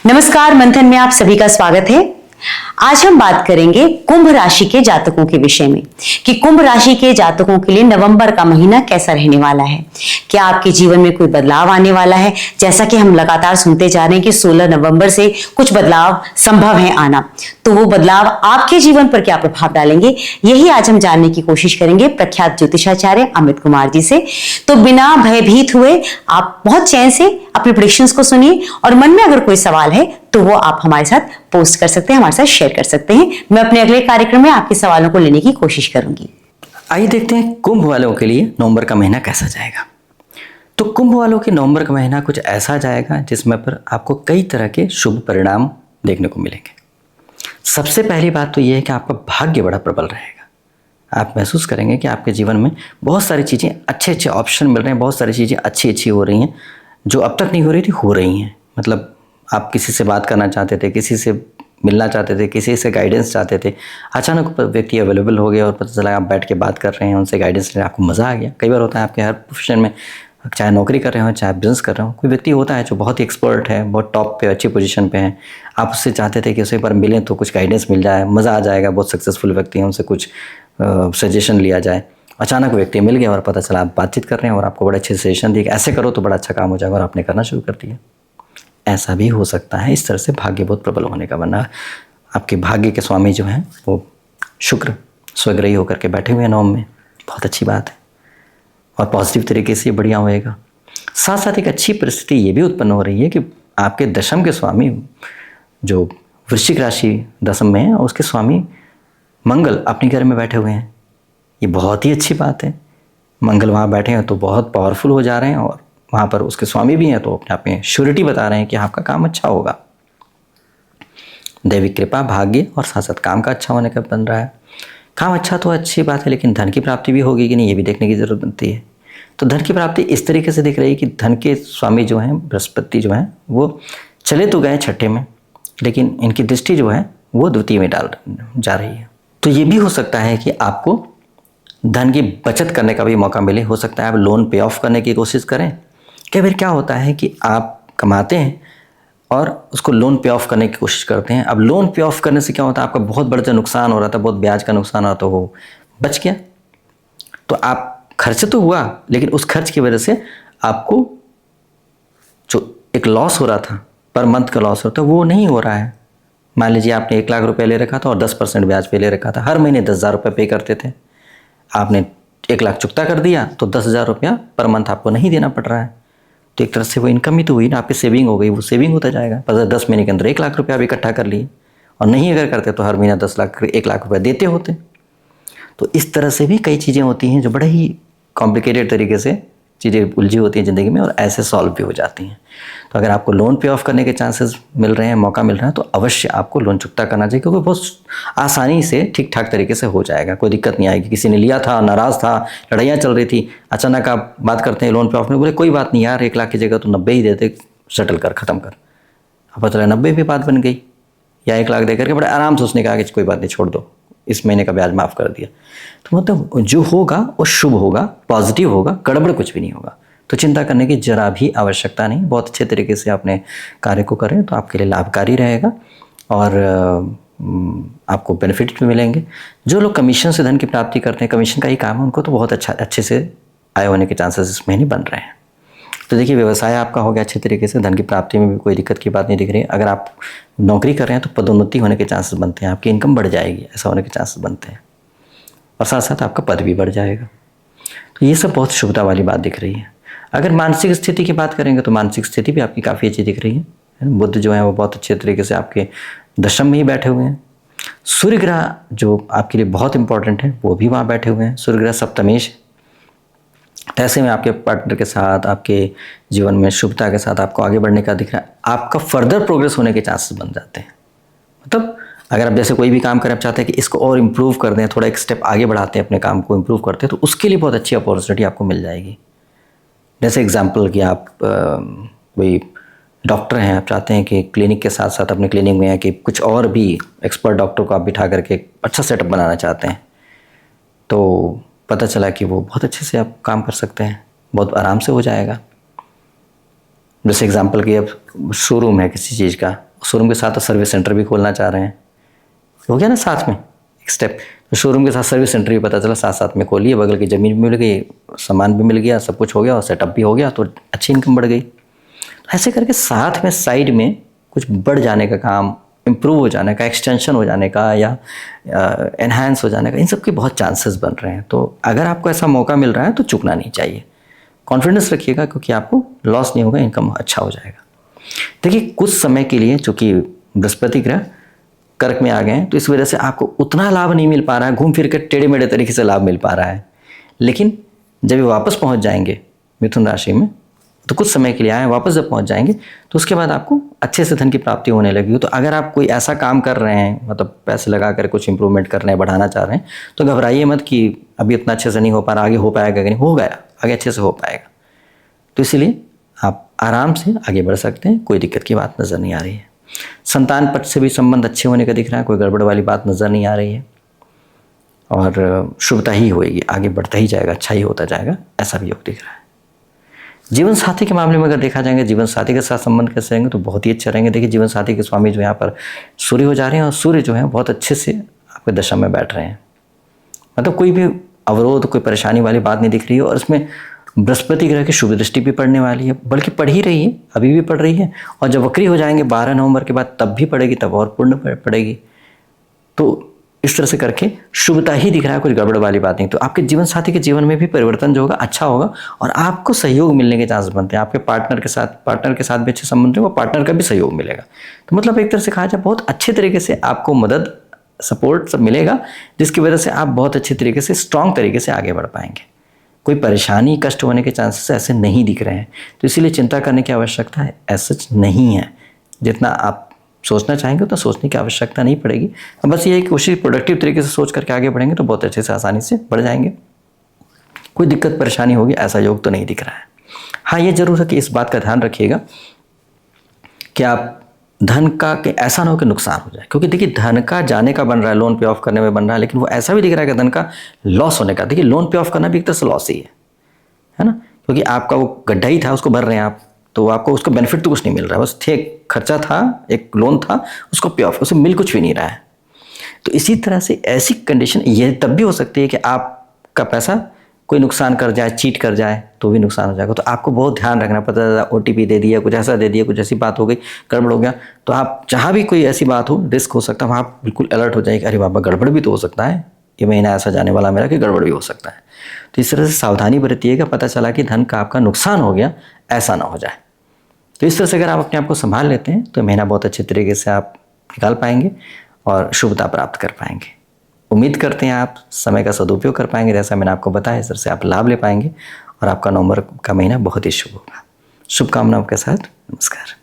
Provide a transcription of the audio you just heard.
नमस्कार, मंथन में आप सभी का स्वागत है। आज हम बात करेंगे कुंभ राशि के जातकों के विषय में कि कुंभ राशि के जातकों के लिए नवंबर का महीना कैसा रहने वाला है। क्या आपके जीवन में कोई बदलाव आने वाला है? जैसा कि हम लगातार सुनते जा रहे हैं कि 16 नवंबर से कुछ बदलाव संभव है आना, तो वो बदलाव आपके जीवन पर क्या प्रभाव डालेंगे, यही आज हम जानने की कोशिश करेंगे प्रख्यात ज्योतिषाचार्य अमित कुमार जी से। तो बिना भयभीत हुए आप बहुत चैन से अपने प्रेडिक्शंस को सुनिए और मन में अगर कोई सवाल है तो वो आप हमारे साथ पोस्ट कर सकते हैं, हमारे साथ शेयर कर सकते हैं। मैं अपने अगले कार्यक्रम में आपके सवालों को लेने की कोशिश करूंगी। आइए देखते हैं कुंभ वालों के लिए नवंबर का महीना कैसा जाएगा। तो कुंभ वालों के नवंबर का महीना कुछ ऐसा जाएगा जिसमें पर आपको कई तरह के शुभ परिणाम देखने को मिलेंगे। सबसे पहली बात तो यह है कि आपका भाग्य बड़ा प्रबल रहेगा। आप महसूस करेंगे कि आपके जीवन में बहुत सारी चीज़ें अच्छे ऑप्शन मिल रहे हैं, बहुत सारी चीज़ें अच्छी हो रही हैं जो अब तक नहीं हो रही थी, हो रही हैं। मतलब आप किसी से बात करना चाहते थे, किसी से मिलना चाहते थे, किसी से गाइडेंस चाहते थे, अचानक व्यक्ति अवेलेबल हो गया और पता चला आप बैठ के बात कर रहे हैं, उनसे गाइडेंस लेने आपको मज़ा आ गया। कई बार होता है आपके हर प्रोफेशन में, चाहे नौकरी कर रहे हो चाहे बिजनेस कर रहे हो, कोई व्यक्ति होता है जो बहुत ही एक्सपर्ट है, बहुत टॉप पे अच्छी पोजीशन पे है। आप उससे चाहते थे कि उसे एक बार मिलें तो कुछ गाइडेंस मिल जाए, मज़ा आ जाएगा। बहुत सक्सेसफुल व्यक्ति हैं, उनसे कुछ सजेशन लिया जाए। अचानक व्यक्ति मिल गया और पता चला आप बातचीत कर रहे हैं और आपको बड़े अच्छे सजेशन दिए कि ऐसे करो तो बड़ा अच्छा काम हो जाएगा, और आपने करना शुरू कर दिया। ऐसा भी हो सकता है। इस तरह से भाग्य बहुत प्रबल होने का, वरना आपके भाग्य के स्वामी जो हैं वो शुक्र स्वग्रही होकर के बैठे हुए हैं नवम में। बहुत अच्छी बात है और पॉजिटिव तरीके से बढ़िया होएगा। साथ साथ एक अच्छी परिस्थिति ये भी उत्पन्न हो रही है कि आपके दशम के स्वामी जो वृश्चिक राशि दशम में है, उसके स्वामी मंगल अपने घर में बैठे हुए हैं। ये बहुत ही अच्छी बात है। मंगल वहाँ बैठे हैं तो बहुत पावरफुल हो जा रहे हैं, और वहाँ पर उसके स्वामी भी हैं तो अपने आप में श्योरिटी बता रहे हैं कि आपका काम अच्छा होगा। दैविक कृपा, भाग्य और साथ साथ काम का अच्छा होने का बन रहा है। काम अच्छा तो अच्छी बात है, लेकिन धन की प्राप्ति भी होगी कि नहीं, ये भी देखने की ज़रूरत बनती है। तो धन की प्राप्ति इस तरीके से दिख रही है कि धन के स्वामी जो हैं बृहस्पति जो हैं वो चले तो गए छठे में, लेकिन इनकी दृष्टि जो है वो द्वितीय में डाल जा रही है। तो ये भी हो सकता है कि आपको धन की बचत करने का भी मौका मिले। हो सकता है आप लोन पे ऑफ करने की कोशिश करें। कई बार क्या होता है कि आप कमाते हैं और उसको लोन पे ऑफ करने की कोशिश करते हैं। अब लोन पे ऑफ करने से क्या होता है, आपका बहुत बड़ा जो नुकसान हो रहा था, बहुत ब्याज का नुकसान हो रहा था, वो बच गया। तो आप खर्च तो हुआ, लेकिन उस खर्च की वजह से आपको जो एक लॉस हो रहा था, पर मंथ का लॉस होता है, वो नहीं हो रहा है। मान लीजिए आपने 1 लाख रुपये ले रखा था और 10% ब्याज पे ले रखा था, हर महीने 10,000 रुपये पे करते थे। आपने 1 लाख चुकता कर दिया तो 10,000 रुपया पर मंथ आपको नहीं देना पड़ रहा है। तो एक तरह से वो इनकम ही तो हुई ना, आपकी सेविंग हो गई, वो सेविंग होता जाएगा। पर 10 महीने के अंदर 1 लाख रुपया आप इकट्ठा कर लिए, और नहीं अगर करते तो हर महीना 1 लाख रुपया देते होते। तो इस तरह से भी कई चीज़ें होती हैं जो बड़े ही कॉम्प्लिकेटेड तरीके से चीज़ें उलझी होती हैं ज़िंदगी में, और ऐसे सॉल्व भी हो जाती हैं। तो अगर आपको लोन पे ऑफ करने के चांसेस मिल रहे हैं, मौका मिल रहा है, तो अवश्य आपको लोन चुकता करना चाहिए, क्योंकि बहुत आसानी से ठीक ठाक तरीके से हो जाएगा। कोई दिक्कत नहीं आएगी। किसी ने लिया था, नाराज़ था, लड़ाइयाँ चल रही थी, अचानक आप बात करते हैं लोन पे ऑफ में, बोले कोई बात नहीं यार, 1 लाख की जगह तो 90 ही देते, सेटल कर, ख़त्म कर। अब पता चला 90 भी बात बन गई, या 1 लाख दे करके बड़े आराम से उसने कहा कि कोई बात नहीं, छोड़ दो, इस महीने का ब्याज माफ़ कर दिया। तो मतलब जो होगा वो शुभ होगा, पॉजिटिव होगा, गड़बड़ कुछ भी नहीं होगा। तो चिंता करने की जरा भी आवश्यकता नहीं। बहुत अच्छे तरीके से अपने कार्य को करें तो आपके लिए लाभकारी रहेगा, और आपको बेनिफिट भी मिलेंगे। जो लोग कमीशन से धन की प्राप्ति करते हैं, कमीशन का ही काम है, उनको तो बहुत अच्छे से आय होने के चांसेस इस महीने बन रहे हैं। तो देखिए, व्यवसाय आपका हो गया अच्छे तरीके से, धन की प्राप्ति में भी कोई दिक्कत की बात नहीं दिख रही है। अगर आप नौकरी कर रहे हैं तो पदोन्नति होने के चांसेस बनते हैं, आपकी इनकम बढ़ जाएगी, ऐसा होने के चांसेस बनते हैं, और साथ साथ आपका पद भी बढ़ जाएगा। तो ये सब बहुत शुभता वाली बात दिख रही है। अगर मानसिक स्थिति की बात करेंगे तो मानसिक स्थिति भी आपकी काफ़ी अच्छी दिख रही है। बुध जो है वो बहुत अच्छे तरीके से आपके दशम में ही बैठे हुए हैं। सूर्य ग्रह जो आपके लिए बहुत इंपॉर्टेंट है, वो भी वहाँ बैठे हुए हैं। सूर्य ग्रह सप्तमेश है। तो ऐसे में आपके पार्टनर के साथ, आपके जीवन में शुभता के साथ आपको आगे बढ़ने का दिख रहा है। आपका फर्दर प्रोग्रेस होने के चांसेस बन जाते हैं। मतलब अगर आप जैसे कोई भी काम करें, आप चाहते हैं कि इसको और इम्प्रूव कर दें, थोड़ा एक स्टेप आगे बढ़ाते हैं, अपने काम को इम्प्रूव करते हैं, तो उसके लिए बहुत अच्छी अपॉर्चुनिटी आपको मिल जाएगी। जैसे एग्जांपल कि आप कोई डॉक्टर हैं, आप चाहते हैं कि क्लिनिक के साथ साथ अपने क्लिनिक में है कि कुछ और भी एक्सपर्ट डॉक्टर को आप बिठा करके अच्छा सेटअप बनाना चाहते हैं, तो पता चला कि वो बहुत अच्छे से आप काम कर सकते हैं, बहुत आराम से हो जाएगा। जैसे एग्जांपल कि अब शोरूम है किसी चीज़ का, शोरूम के साथ तो सर्विस सेंटर भी खोलना चाह रहे हैं, हो गया ना साथ में एक स्टेप। तो शोरूम के साथ सर्विस सेंटर भी पता चला साथ साथ में खोलिए, बगल की ज़मीन भी मिल गई, सामान भी मिल गया, सब कुछ हो गया और सेटअप भी हो गया, तो अच्छी इनकम बढ़ गई। ऐसे करके साथ में साइड में कुछ बढ़ जाने का काम, इम्प्रूव हो जाने का, एक्सटेंशन हो जाने का या एनहांस हो जाने का, इन सब के बहुत चांसेस बन रहे हैं। तो अगर आपको ऐसा मौका मिल रहा है तो चूकना नहीं चाहिए, कॉन्फिडेंस रखिएगा, क्योंकि आपको लॉस नहीं होगा, इनकम अच्छा हो जाएगा। देखिए कुछ समय के लिए चूँकि बृहस्पति ग्रह कर्क में आ गए हैं, तो इस वजह से आपको उतना लाभ नहीं मिल पा रहा है, घूम फिर कर टेढ़े मेढ़े तरीके से लाभ मिल पा रहा है। लेकिन जब ये वापस पहुंच जाएंगे मिथुन राशि में, तो कुछ समय के लिए आए, वापस जब पहुंच जाएंगे तो उसके बाद आपको अच्छे से धन की प्राप्ति होने लगेगी। तो अगर आप कोई ऐसा काम कर रहे हैं, मतलब पैसे लगा कर कुछ इंप्रूवमेंट कर रहे हैं, बढ़ाना चाह रहे हैं, तो घबराइए मत कि अभी इतना अच्छे से नहीं हो पा रहा, आगे हो पाएगा कि नहीं, हो गया, आगे अच्छे से हो पाएगा। तो इसलिए आप आराम से आगे बढ़ सकते हैं, कोई दिक्कत की बात नज़र नहीं आ रही है। संतान पक्ष से भी संबंध अच्छे होने का दिख रहा है, कोई गड़बड़ वाली बात नज़र नहीं आ रही है, और शुभता ही होएगी, आगे बढ़ता ही जाएगा, अच्छा ही होता जाएगा, ऐसा भी योग दिख रहा है। जीवन साथी के मामले में अगर देखा जाएगा, जीवन साथी के साथ संबंध कैसे रहेंगे तो बहुत ही अच्छे रहेंगे। देखिए जीवन साथी के स्वामी जो यहाँ पर सूर्य हो जा रहे हैं, और सूर्य जो है बहुत अच्छे से आपके दशा में बैठ रहे हैं, मतलब कोई भी अवरोध, कोई परेशानी वाली बात नहीं दिख रही है। और इसमें बृहस्पति ग्रह की शुभ दृष्टि भी पड़ने वाली है, बल्कि पड़ ही रही है, अभी भी पड़ रही है, और जब वक्री हो जाएंगे 12 नवंबर के बाद तब भी पड़ेगी, तब और पूर्ण पड़ेगी। तो इस तरह से करके शुभता ही दिख रहा है, कुछ गड़बड़ वाली बात नहीं। तो आपके जीवन साथी के जीवन में भी परिवर्तन जो होगा अच्छा होगा, और आपको सहयोग मिलने के चांस बनते हैं। आपके पार्टनर के साथ भी अच्छे संबंध है, वो पार्टनर का भी सहयोग मिलेगा। तो मतलब एक तरह से कहा जाए बहुत अच्छे तरीके से आपको मदद, सपोर्ट सब मिलेगा, जिसकी वजह से आप बहुत अच्छे तरीके से, स्ट्रांग तरीके से आगे बढ़ पाएंगे। कोई परेशानी, कष्ट होने के चांसेस ऐसे नहीं दिख रहे हैं, तो इसीलिए चिंता करने की आवश्यकता है ऐसा नहीं है। जितना आप सोचना चाहेंगे उतना सोचने की आवश्यकता नहीं पड़ेगी। बस ये है कि कोशिश प्रोडक्टिव तरीके से सोच करके आगे बढ़ेंगे तो बहुत अच्छे से, आसानी से बढ़ जाएंगे। कोई दिक्कत परेशानी होगी ऐसा योग तो नहीं दिख रहा है। हाँ, ये जरूर है कि इस बात का ध्यान रखिएगा कि आप धन का कि ऐसा ना हो कि नुकसान हो जाए, क्योंकि देखिए धन का जाने का बन रहा है, लोन पे ऑफ करने में बन रहा है, लेकिन वो ऐसा भी दिख रहा है कि धन का लॉस होने का। देखिए लोन पे ऑफ करना भी एक तरह से लॉस ही है ना, क्योंकि आपका वो गड्ढा ही था, उसको भर रहे हैं आप, तो आपको उसका बेनिफिट तो कुछ नहीं मिल रहा है, बस थे खर्चा था, एक लोन था, उसको पे ऑफ, उसे मिल कुछ भी नहीं रहा है। तो इसी तरह से ऐसी कंडीशन ये तब भी हो सकती है कि आपका पैसा कोई नुकसान कर जाए, चीट कर जाए, तो भी नुकसान हो जाएगा। तो आपको बहुत ध्यान रखना पड़ता है। OTP दे दिया, कुछ ऐसा दे दिया, कुछ ऐसी बात हो गई, गड़बड़ हो गया, तो आप जहाँ भी कोई ऐसी बात हो, रिस्क हो सकता है, वहाँ बिल्कुल अलर्ट हो जाएगी, अरे बाबा गड़बड़ भी तो हो सकता है, ये महीना ऐसा जाने वाला मेरा कि गड़बड़ भी हो सकता है। तो इस तरह से सावधानी बरतिएगा, पता चला कि धन का आपका नुकसान हो गया, ऐसा ना हो जाए। तो इस तरह से अगर आप अपने आप को संभाल लेते हैं तो महीना बहुत अच्छे तरीके से आप निकाल पाएंगे और शुभता प्राप्त कर पाएंगे। उम्मीद करते हैं आप समय का सदुपयोग कर पाएंगे, जैसा मैंने आपको बताया, इस तरह से आप लाभ ले पाएंगे और आपका नवंबर का महीना बहुत ही शुभ होगा। शुभकामनाओं के साथ, नमस्कार।